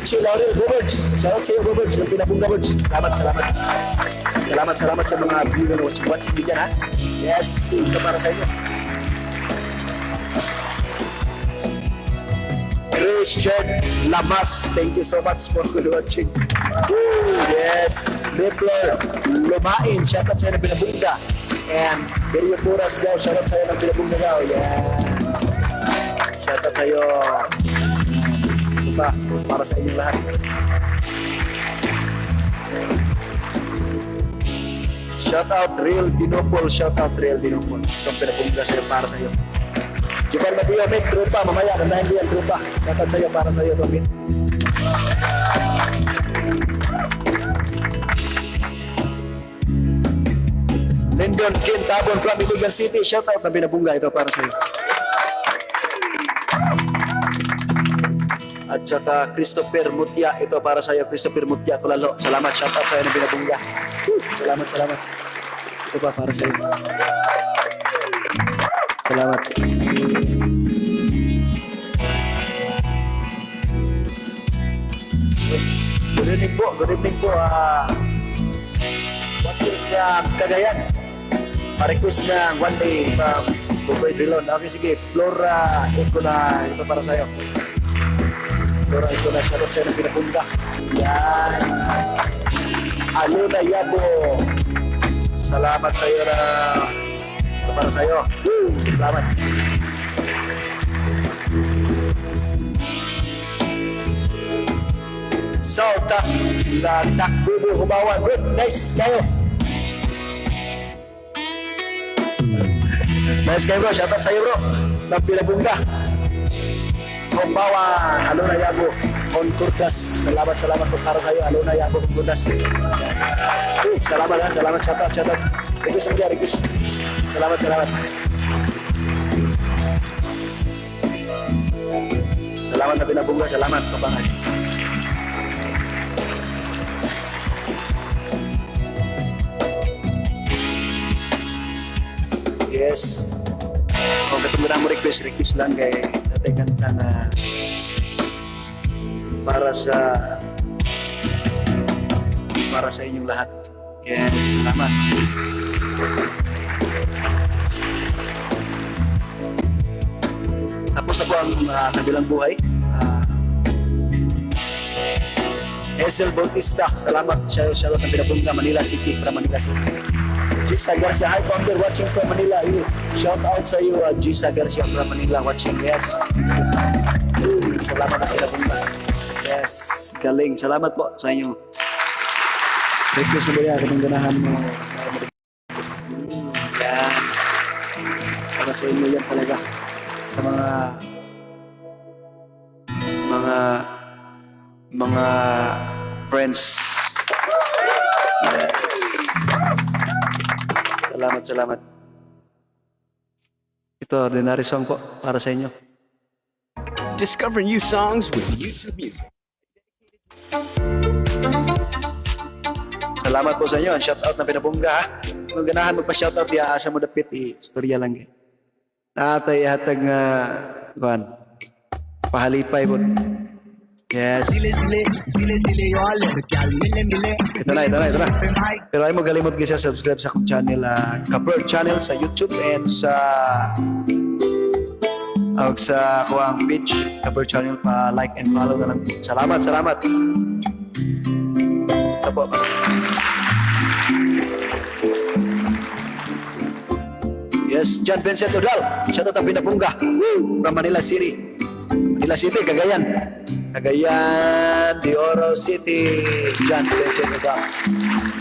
Richie Laurel Roberts. Shoutout sa iyo, Roberts. Ng Pinabungga, Roberts. Salamat. Salamat sa mga viewer na watching dyan, ha? Yes, ito para sa inyo. Christian Lamas, thank you so much for watching. Woo, yes, Nippler Lumain, shoutout sa iyo ng Pinabungga. And Berio Puras daw, shoutout sa iyo ng Pinabungga daw. Yeah. Shoutout sa iyo. Diba? Para sa inyong lahat. Shoutout Real Dinopol, shoutout Real Dinopol. Itong Pinabungga sa iyo, para sa iyo. Jupan Mateo, Mick, trupa, mamaya, kandahin diyan, trupa. Shoutout sa iyo, para sa iyo, Mick. Lyndon Kin Tabon from Iligan City, shoutout na Pinabungga, ito para sa iyo. At saka Christopher Mutya, ito para sa iyo, Christopher Mutya Kulalo. Salamat, shoutout sa iyo ng Pinabungga. Salamat. Ito pa para sa iyo. Salamat. Good evening po. Watching Cagayan. Pa-request na one day from Bukoy Drilon. Okay, sige. Flora, ito na. Ito para sa'yo. Flora, ito na. Shoutout sa'yo ng Pinabungga. Yan. Aluna Yabo. Salamat sa'yo na. Ito para sa'yo. Salamat. So, Bubu Hubawan. Nice kayo. Nice kayo bro. Shoutout sa'yo bro. Ng Pinabungga. Hubawan. Aluna Yabo. Concordas. Salamat po para sa'yo. Aluna Yabo. Concordas. Salamat. Shoutout. Request. Salamat. Salamat na Pinabungga. Salamat kapangay. Yes. Kung katulad mo request lang kay natay kanta na para sa inyong lahat. Yes, salamat. Tapos na po ang kabilang buhay. SL Bautista, salamat. Shoutout ng Pinabungga, Manila City. Gisa Garcia, hi founder, watching from Manila. Shout out sa iyo, Gisa Garcia from Manila, watching. Yes. Salamat na Pinabungga. Yes, galing. Salamat po sa inyo. Request mo yan, kung ganahan mo. Yan. Para sa inyo yan talaga. Sa mga friends. Yes. Salamat. Ito, ordinary song po para sa inyo. Discover new songs with YouTube Music. Salamat po sa inyo. Shoutout na Pinabungga, ha? Kung ganahan magpa-shoutout, asa mo dapit, istorya lang. Natay hatag pahalipay po. Yes. Ito na. Pero ay mo galimot gisa subscribe sa akong channel, Kapur Channel sa YouTube and sa kuang page Kapur Channel, pa like and follow na lang. Salamat. Ito po. Yes, John Vincent Udal. Shoutout ang Pinabungga from Manila City, Cagayan, De Oro City. John Vincent Udal.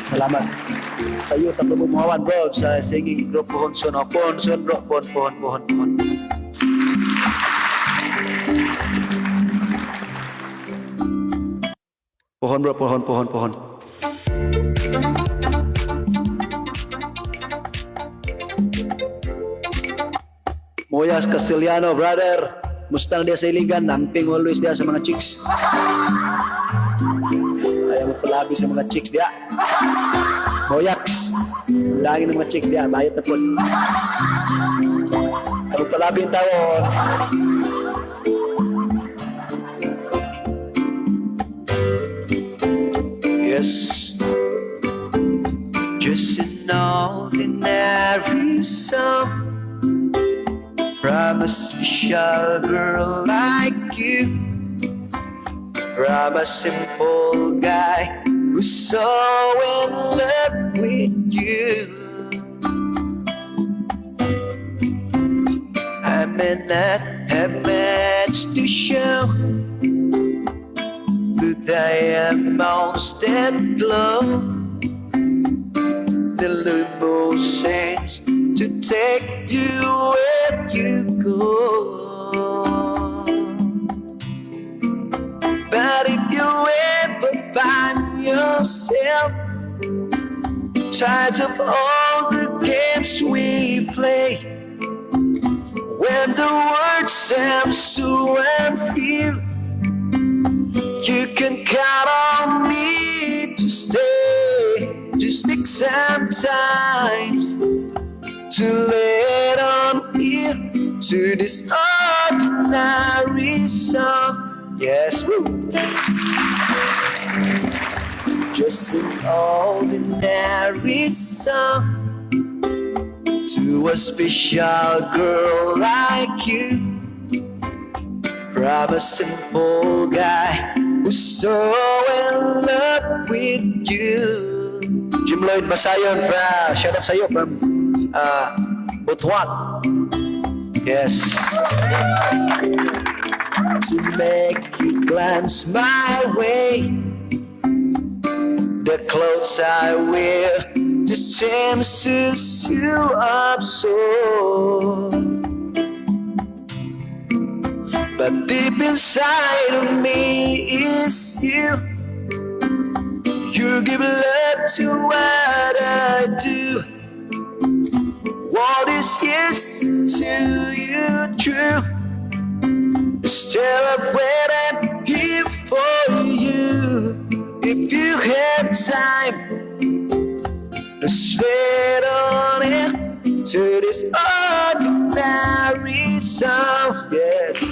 Salamat. Sa iyo, tatlo bumuhawan bro, sa singing group Pohonson bro, Pohon. Pohon bro, Pohon. Moyas Castellano, brother. Mustang dia sa Iligan, namping always dia sa mga chicks. Ayaw magpalabi sa mga chicks dia. Moyaks. Lagi ng mga chicks dia, bayat na po. Ayaw magpalabi yung tawon. Yes, just an ordinary song from a special girl like you, from a simple guy who's so in love with you. I may not have much to show, but I am most that glow. The limousines to take you where you go. But if you ever find yourself tired of all the games we play, when the words sound so unreal, you can count on me to stay. Just take some time to let on ear to this ordinary song. Yes, woo. Just an ordinary song to a special girl like you, from a simple guy who's so in love with you. Jim Lloyd Masayon, shout out sa'yo from Butuan. Yes. To make you glance my way, the clothes I wear just seems to suit you up so. But deep inside of me is you. You give love to what I do. What is yes to you true? Still I've waited here for you. If you have time, just let on in to this ordinary song. Yes.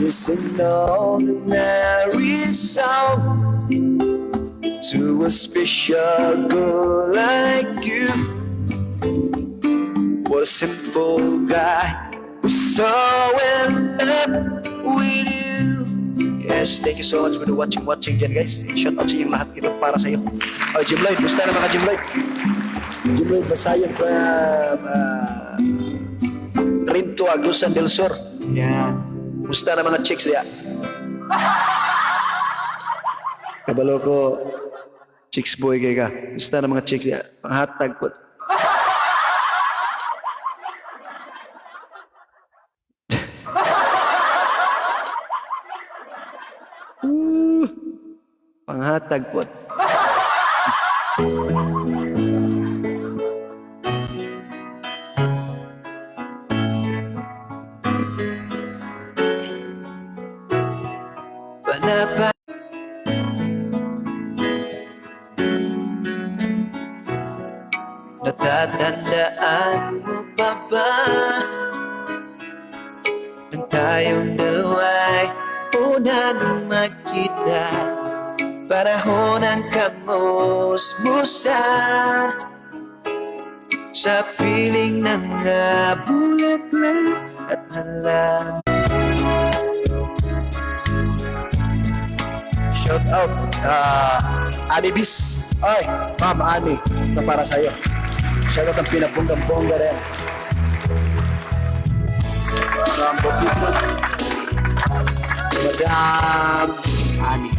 Just an ordinary song to a special girl like you, or a simple guy who's so in love with you. Yes, thank you so much for the watching dyan guys. Shout out sa inyong lahat, ito para sa'yo. Oh, Jim Lloyd, gusto naman ka Jim Lloyd? Jim Lloyd Masayon from Rinto, Agusan del Sur. Yan. Musta na mga chicks diya? Kabalo ko, chicks boy kay ka. Musta na mga chicks diya? Panghatag po. Panghatag po. Panapa. Natatandaan mo pa ba nang tayong dalawa'y unang magkita? Panahon ng kamusmusan sa piling ng bulaklak at halaman. Shout out Ani Bis. Ay, Ma'am Ani, ito para sa'yo. Shout out ang pinabonggang-bongga rin. Madam Ani.